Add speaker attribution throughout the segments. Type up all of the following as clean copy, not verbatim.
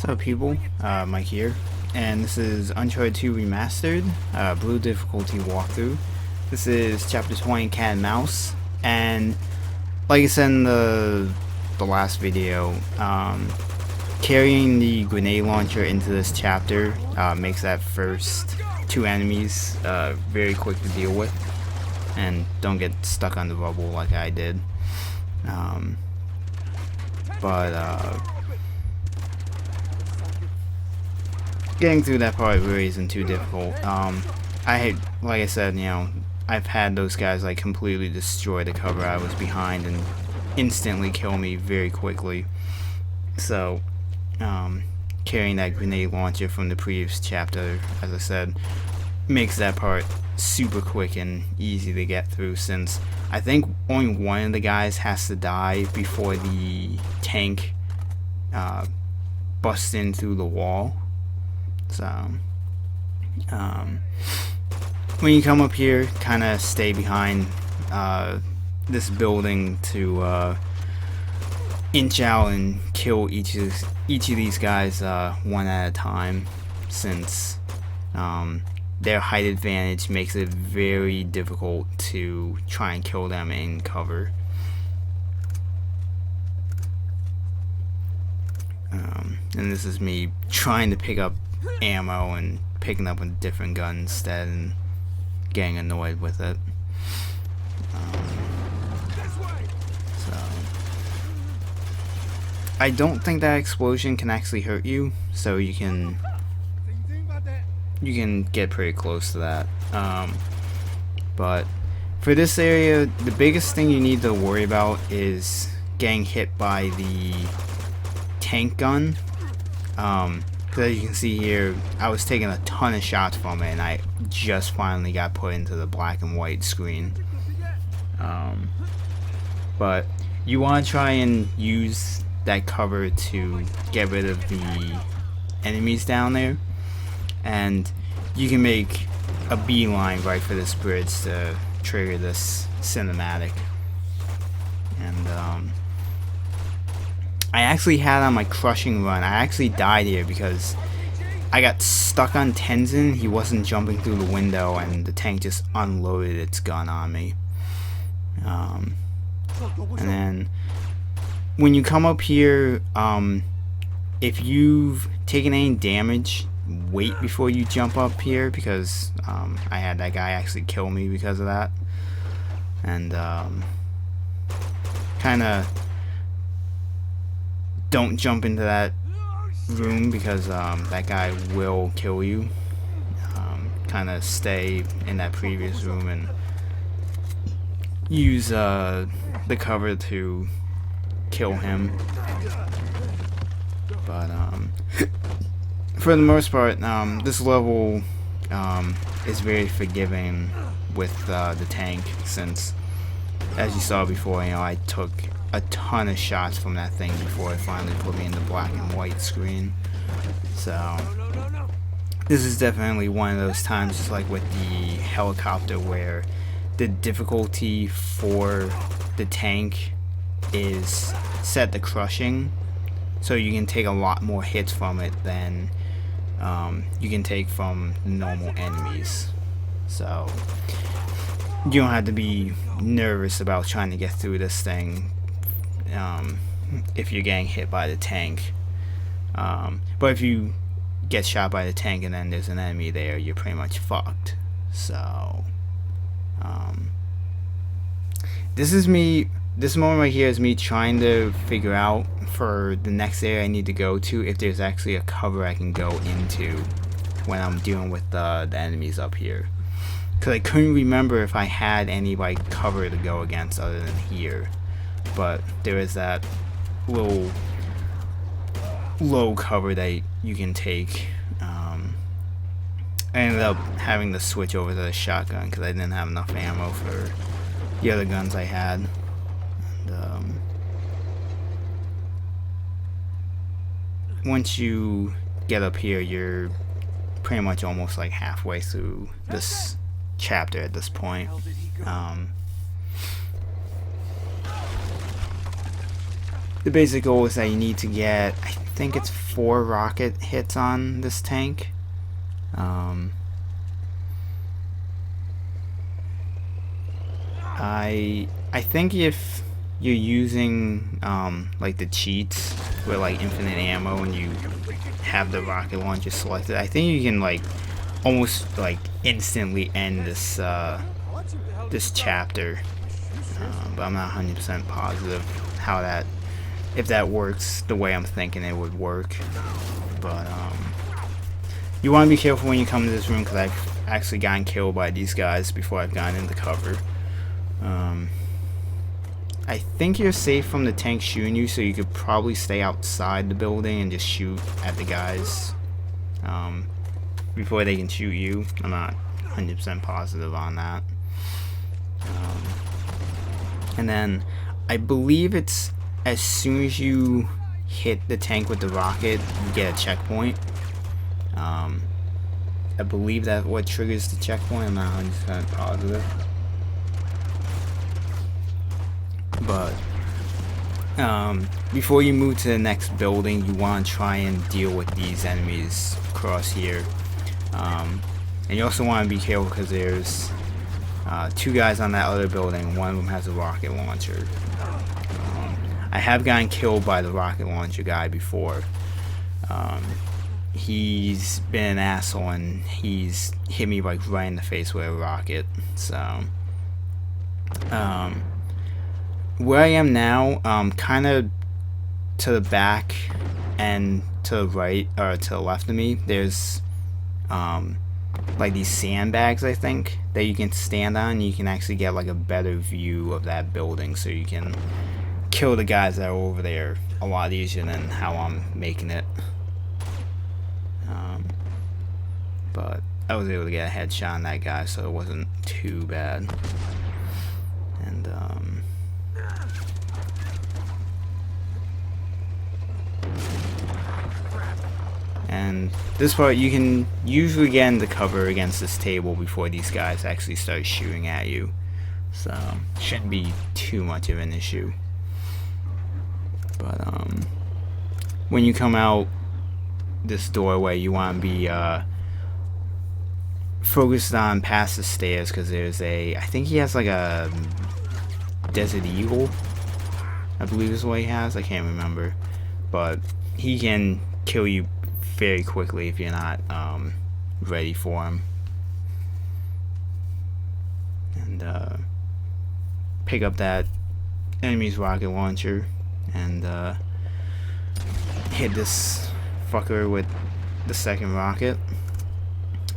Speaker 1: What's up, people? Mike here, and this is Uncharted 2 Remastered, Blue Difficulty walkthrough. This is Chapter 20, Cat and Mouse, and like I said in the last video, carrying the grenade launcher into this chapter makes that first two enemies very quick to deal with, and don't get stuck on the rubble like I did. Getting through that part really isn't too difficult. Like I said, I've had those guys like completely destroy the cover I was behind and instantly kill me very quickly. So, carrying that grenade launcher from the previous chapter, as I said, makes that part super quick and easy to get through, since I think only one of the guys has to die before the tank busts in through the wall. So, when you come up here, kind of stay behind this building to inch out and kill each of these guys one at a time, since their height advantage makes it very difficult to try and kill them in cover. And this is me trying to pick up ammo and picking up a different gun instead and getting annoyed with it. So I don't think that explosion can actually hurt you, so you can get pretty close to that. But for this area, the biggest thing you need to worry about is getting hit by the tank gun. Because as you can see here, I was taking a ton of shots from it, and I just finally got put into the black and white screen. But you want to try and use that cover to get rid of the enemies down there, and you can make a beeline right for this bridge to trigger this cinematic. And I actually had on my crushing run. I actually died here because I got stuck on Tenzin. He wasn't jumping through the window, and the tank just unloaded its gun on me. And then when you come up here, if you've taken any damage, wait before you jump up here, because I had that guy actually kill me because of that. And kind of don't jump into that room, because that guy will kill you. Kind of stay in that previous room and use the cover to kill him. But for the most part, this level is very forgiving with the tank, since, as you saw before, I took a ton of shots from that thing before it finally put me in the black and white screen. So this is definitely one of those times, just like with the helicopter, where the difficulty for the tank is set to crushing, so you can take a lot more hits from it than you can take from normal enemies. So you don't have to be nervous about trying to get through this thing if you're getting hit by the tank. But if you get shot by the tank and then there's an enemy there, you're pretty much fucked. So this moment right here is me trying to figure out for the next area I need to go to if there's actually a cover I can go into when I'm dealing with the enemies up here, because I couldn't remember if I had any like cover to go against other than here. But there is that little low cover that you can take. I ended up having to switch over to the shotgun because I didn't have enough ammo for the other guns I had. And once you get up here, you're pretty much almost like halfway through this chapter at this point. The basic goal is that you need to get, I think it's 4 rocket hits on this tank. I think if you're using like the cheats with like infinite ammo and you have the rocket launcher selected, I think you can like almost like instantly end this this chapter, but I'm not 100% positive how that, if that works the way I'm thinking it would work. But you want to be careful when you come to this room, because I've actually gotten killed by these guys before I've gotten into cover. I think you're safe from the tank shooting you, so you could probably stay outside the building and just shoot at the guys before they can shoot you. I'm not 100% positive on that. And then I believe it's as soon as you hit the tank with the rocket, you get a checkpoint. I believe that's what triggers the checkpoint. I'm not 100% positive. But before you move to the next building, you want to try and deal with these enemies across here. And you also want to be careful because there's 2 guys on that other building. One of them has a rocket launcher. I have gotten killed by the rocket launcher guy before. He's been an asshole and he's hit me like right in the face with a rocket. So where I am now, kind of to the back and to the right, or to the left of me, there's like these sandbags, I think, that you can stand on. You can actually get like a better view of that building, so you can kill the guys that are over there a lot easier than how I'm making it. But I was able to get a headshot on that guy, so it wasn't too bad. And this part, you can usually get into cover against this table before these guys actually start shooting at you, so shouldn't be too much of an issue. But when you come out this doorway, you want to be focused on past the stairs, because there's I think he has like a Desert Eagle, I believe is what he has. I can't remember, but he can kill you very quickly if you're not ready for him. And pick up that enemy's rocket launcher and hit this fucker with the second rocket.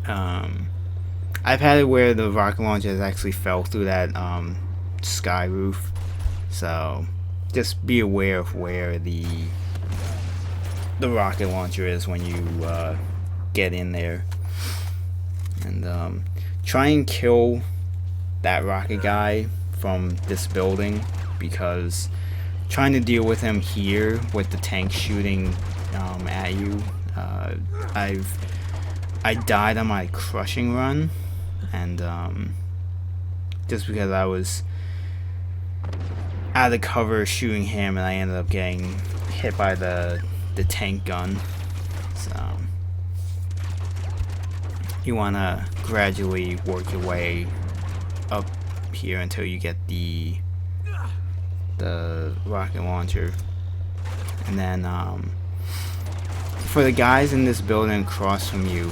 Speaker 1: I've had it where the rocket launcher has actually fell through that sky roof, so just be aware of where the rocket launcher is when you get in there. And try and kill that rocket guy from this building, because trying to deal with him here with the tank shooting at you, I died on my crushing run, and just because I was out of cover shooting him, and I ended up getting hit by the tank gun. So you want to gradually work your way up here until you get the rocket launcher. And then for the guys in this building across from you,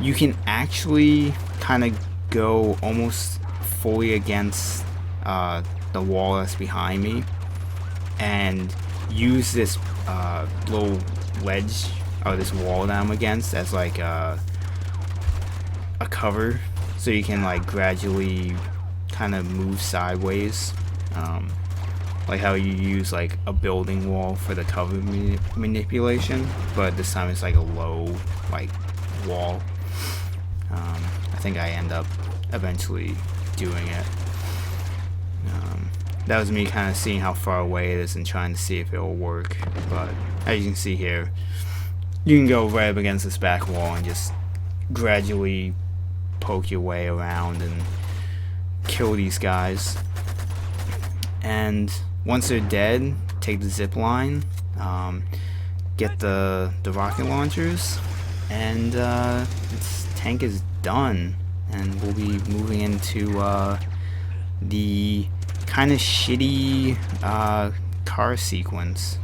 Speaker 1: you can actually kind of go almost fully against the wall that's behind me and use this little ledge or this wall that I'm against as like a cover, so you can like gradually kind of move sideways, like how you use like a building wall for the cover manipulation, but this time it's like a low like wall. I think I end up eventually doing it. That was me kind of seeing how far away it is and trying to see if it will work. But as you can see here, you can go right up against this back wall and just gradually poke your way around and kill these guys. And once they're dead, take the zip line. get the rocket launchers, and its tank is done, and we'll be moving into the kind of shitty car sequence.